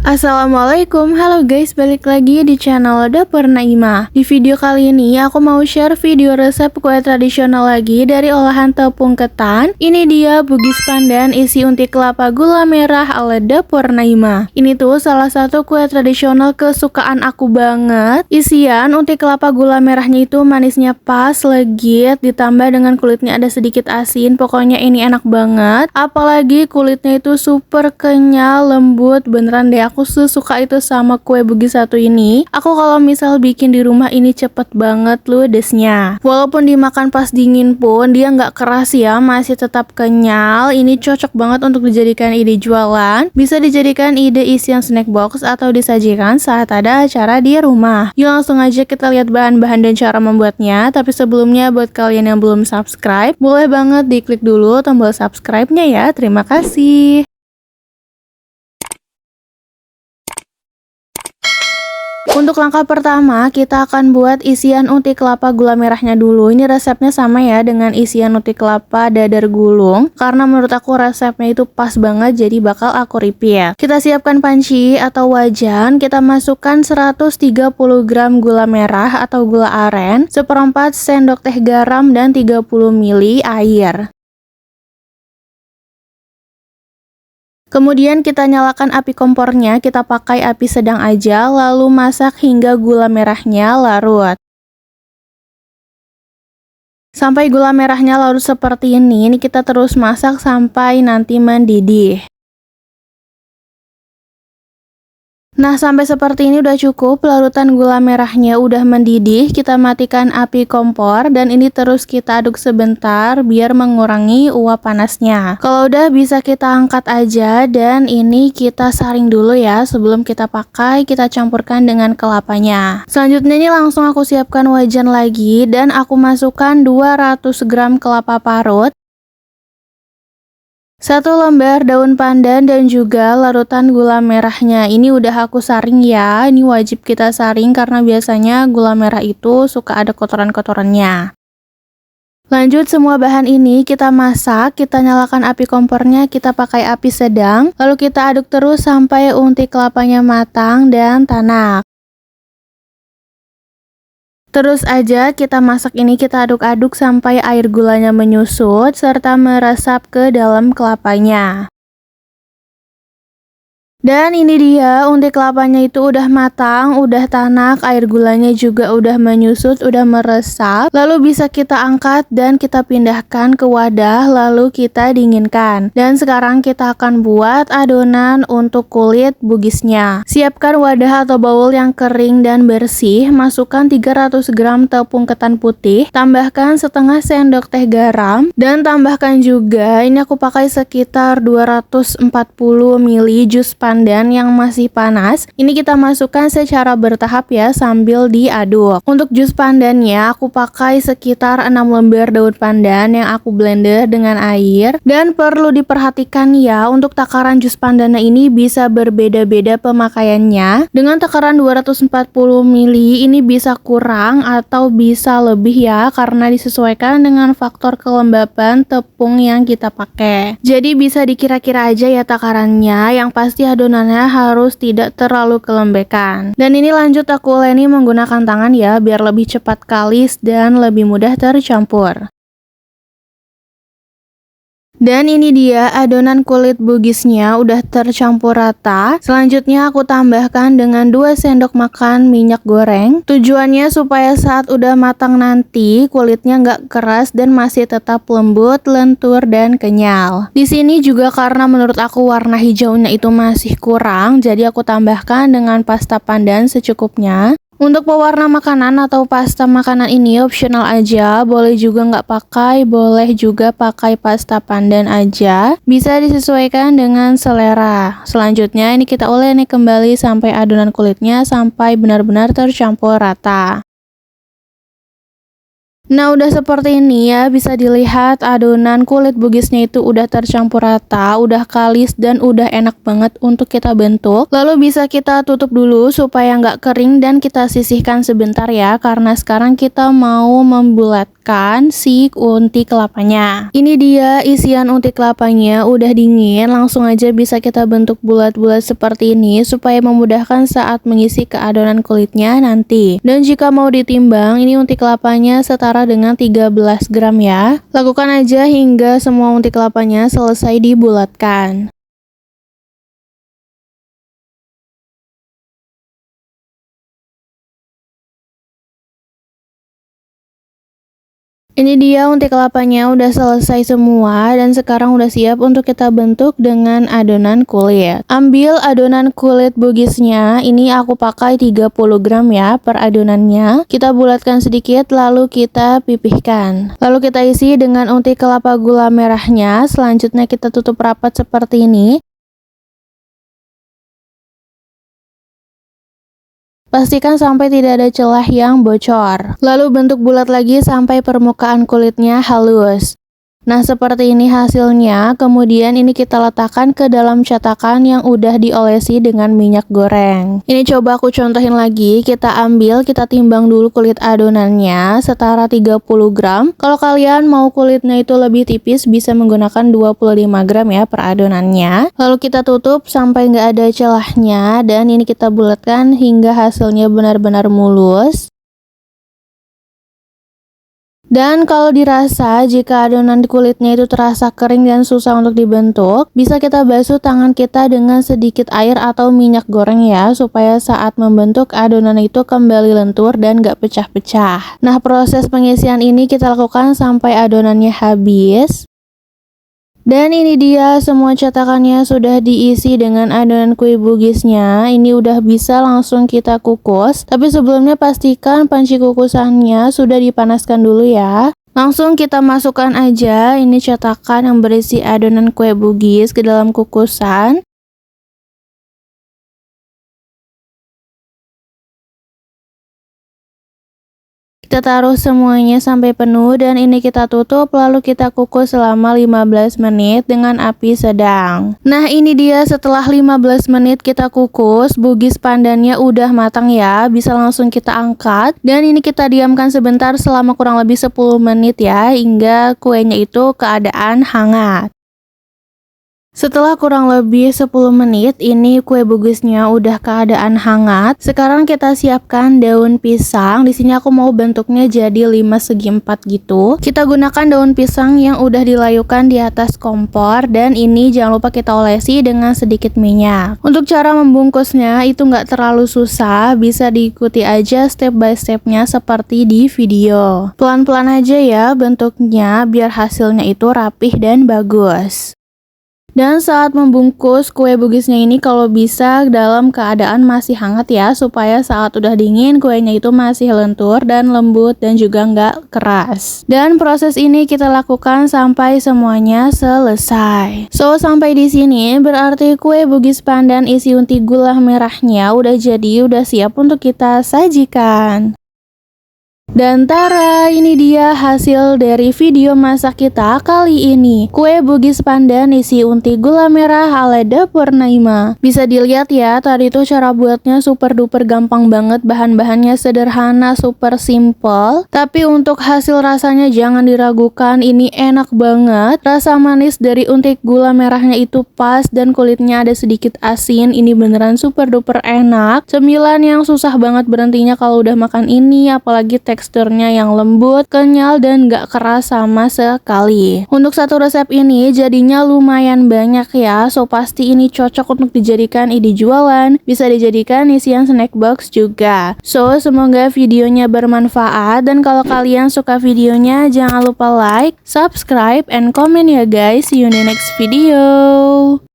Assalamualaikum, halo guys, balik lagi di channel Dapur Naimah. Di video kali ini aku mau share video resep kue tradisional lagi dari olahan tepung ketan. Ini dia bugis pandan isi unti kelapa gula merah ala Dapur Naimah. Ini tuh salah satu kue tradisional kesukaan aku banget. Isian unti kelapa gula merahnya itu manisnya pas, legit, ditambah dengan kulitnya ada sedikit asin. Pokoknya ini enak banget. Apalagi kulitnya itu super kenyal, lembut, beneran deh. Aku suka itu sama kue bugis satu ini. Aku kalau misal bikin di rumah ini cepet banget ludesnya. Walaupun dimakan pas dingin pun dia nggak keras ya, masih tetap kenyal. Ini cocok banget untuk dijadikan ide jualan. Bisa dijadikan ide isian snack box atau disajikan saat ada acara di rumah. Yuk langsung aja kita lihat bahan-bahan dan cara membuatnya. Tapi sebelumnya buat kalian yang belum subscribe, boleh banget diklik dulu tombol subscribe-nya ya. Terima kasih. Untuk langkah pertama, kita akan buat isian unti kelapa gula merahnya dulu. Ini resepnya sama ya dengan isian unti kelapa dadar gulung. Karena menurut aku resepnya itu pas banget, jadi bakal aku repeat. Kita siapkan panci atau wajan. Kita masukkan 130 gram gula merah atau gula aren, 1/4 sendok teh garam, dan 30 ml air. Kemudian kita nyalakan api kompornya, kita pakai api sedang aja, lalu masak hingga gula merahnya larut. Sampai gula merahnya larut seperti ini kita terus masak sampai nanti mendidih. Nah, sampai seperti ini udah cukup, larutan gula merahnya udah mendidih, kita matikan api kompor dan ini terus kita aduk sebentar biar mengurangi uap panasnya. Kalau udah bisa kita angkat aja dan ini kita saring dulu ya sebelum kita pakai, kita campurkan dengan kelapanya. Selanjutnya ini langsung aku siapkan wajan lagi dan aku masukkan 200 gram kelapa parut, 1 lembar daun pandan dan juga larutan gula merahnya. Ini udah aku saring ya, ini wajib kita saring karena biasanya gula merah itu suka ada kotoran-kotorannya. Lanjut, semua bahan ini kita masak, kita nyalakan api kompornya, kita pakai api sedang, lalu kita aduk terus sampai unti kelapanya matang dan tanak. Terus aja kita masak ini, kita aduk-aduk sampai air gulanya menyusut serta meresap ke dalam kelapanya. Dan ini dia unti kelapanya itu udah matang, udah tanak, air gulanya juga udah menyusut, udah meresap. Lalu bisa kita angkat dan kita pindahkan ke wadah lalu kita dinginkan. Dan sekarang kita akan buat adonan untuk kulit bugisnya. Siapkan wadah atau bowl yang kering dan bersih, masukkan 300 gram tepung ketan putih, tambahkan setengah sendok teh garam, dan tambahkan juga, ini aku pakai sekitar 240 ml jus pandan yang masih panas. Ini kita masukkan secara bertahap ya sambil diaduk. Untuk jus pandannya aku pakai sekitar 6 lembar daun pandan yang aku blender dengan air. Dan perlu diperhatikan ya, untuk takaran jus pandannya ini bisa berbeda-beda pemakaiannya. Dengan takaran 240 ml ini bisa kurang atau bisa lebih ya, karena disesuaikan dengan faktor kelembapan tepung yang kita pakai. Jadi bisa dikira-kira aja ya takarannya, yang pasti adonannya harus tidak terlalu kelembekan. Dan ini lanjut aku uleni menggunakan tangan ya, biar lebih cepat kalis dan lebih mudah tercampur. Dan ini dia adonan kulit bugisnya udah tercampur rata. Selanjutnya aku tambahkan dengan 2 sendok makan minyak goreng. Tujuannya supaya saat udah matang nanti kulitnya nggak keras dan masih tetap lembut, lentur, dan kenyal. Di sini juga karena menurut aku warna hijaunya itu masih kurang, jadi aku tambahkan dengan pasta pandan secukupnya. Untuk pewarna makanan atau pasta makanan ini opsional aja, boleh juga nggak pakai, boleh juga pakai pasta pandan aja, bisa disesuaikan dengan selera. Selanjutnya ini kita uleni kembali sampai adonan kulitnya sampai benar-benar tercampur rata. Nah, udah seperti ini ya, bisa dilihat adonan kulit bugisnya itu udah tercampur rata, udah kalis dan udah enak banget untuk kita bentuk. Lalu bisa kita tutup dulu supaya nggak kering dan kita sisihkan sebentar ya, karena sekarang kita mau membulatkan tipiskan si unti kelapanya. Ini dia isian unti kelapanya, udah dingin, langsung aja bisa kita bentuk bulat-bulat seperti ini supaya memudahkan saat mengisi ke adonan kulitnya nanti. Dan jika mau ditimbang, ini unti kelapanya setara dengan 13 gram ya. Lakukan aja hingga semua unti kelapanya selesai dibulatkan. Ini dia unti kelapanya udah selesai semua dan sekarang udah siap untuk kita bentuk dengan adonan kulit. Ambil adonan kulit bugisnya, ini aku pakai 30 gram ya per adonannya. Kita bulatkan sedikit lalu kita pipihkan. Lalu kita isi dengan unti kelapa gula merahnya, selanjutnya kita tutup rapat seperti ini. Pastikan sampai tidak ada celah yang bocor. Lalu bentuk bulat lagi sampai permukaan kulitnya halus. Nah, seperti ini hasilnya. Kemudian ini kita letakkan ke dalam cetakan yang udah diolesi dengan minyak goreng. Ini coba aku contohin lagi. Kita ambil, kita timbang dulu kulit adonannya setara 30 gram. Kalau kalian mau kulitnya itu lebih tipis, bisa menggunakan 25 gram ya per adonannya. Lalu kita tutup sampai nggak ada celahnya. Dan ini kita bulatkan hingga hasilnya benar-benar mulus. Dan kalau dirasa jika adonan kulitnya itu terasa kering dan susah untuk dibentuk, bisa kita basuh tangan kita dengan sedikit air atau minyak goreng ya, supaya saat membentuk adonan itu kembali lentur dan gak pecah-pecah. Nah, proses pengisian ini kita lakukan sampai adonannya habis. Dan ini dia semua cetakannya sudah diisi dengan adonan kue bugisnya. Ini udah bisa langsung kita kukus. Tapi sebelumnya pastikan panci kukusannya sudah dipanaskan dulu ya. Langsung kita masukkan aja ini cetakan yang berisi adonan kue bugis ke dalam kukusan. Kita taruh semuanya sampai penuh dan ini kita tutup lalu kita kukus selama 15 menit dengan api sedang. Nah, ini dia setelah 15 menit kita kukus, bugis pandannya udah matang ya, bisa langsung kita angkat. Dan ini kita diamkan sebentar selama kurang lebih 10 menit ya, hingga kuenya itu keadaan hangat. Setelah kurang lebih 10 menit, ini kue bugisnya udah keadaan hangat. Sekarang kita siapkan daun pisang. Di sini aku mau bentuknya jadi 5 segi 4 gitu. Kita gunakan daun pisang yang udah dilayukan di atas kompor dan ini jangan lupa kita olesi dengan sedikit minyak. Untuk cara membungkusnya itu nggak terlalu susah, bisa diikuti aja step by stepnya seperti di video. Pelan-pelan aja ya bentuknya biar hasilnya itu rapih dan bagus. Dan saat membungkus kue bugisnya ini kalau bisa dalam keadaan masih hangat ya, supaya saat udah dingin kuenya itu masih lentur dan lembut dan juga nggak keras. Dan proses ini kita lakukan sampai semuanya selesai. So, sampai di sini berarti kue bugis pandan isi unti gula merahnya udah jadi, udah siap untuk kita sajikan. Dan tara, ini dia hasil dari video masak kita kali ini. Kue bugis pandan isi unti gula merah ala dapur Naima. Bisa dilihat ya, tadi tuh cara buatnya super duper gampang banget. Bahan-bahannya sederhana, super simple. Tapi untuk hasil rasanya jangan diragukan, ini enak banget. Rasa manis dari unti gula merahnya itu pas dan kulitnya ada sedikit asin. Ini beneran super duper enak. Cemilan yang susah banget berhentinya kalau udah makan ini, apalagi teksturnya yang lembut, kenyal, dan gak keras sama sekali. Untuk satu resep ini jadinya lumayan banyak ya, so pasti ini cocok untuk dijadikan ide jualan, bisa dijadikan isian snack box juga. So, semoga videonya bermanfaat, dan kalau kalian suka videonya jangan lupa like, subscribe, and comment ya guys. See you in the next video.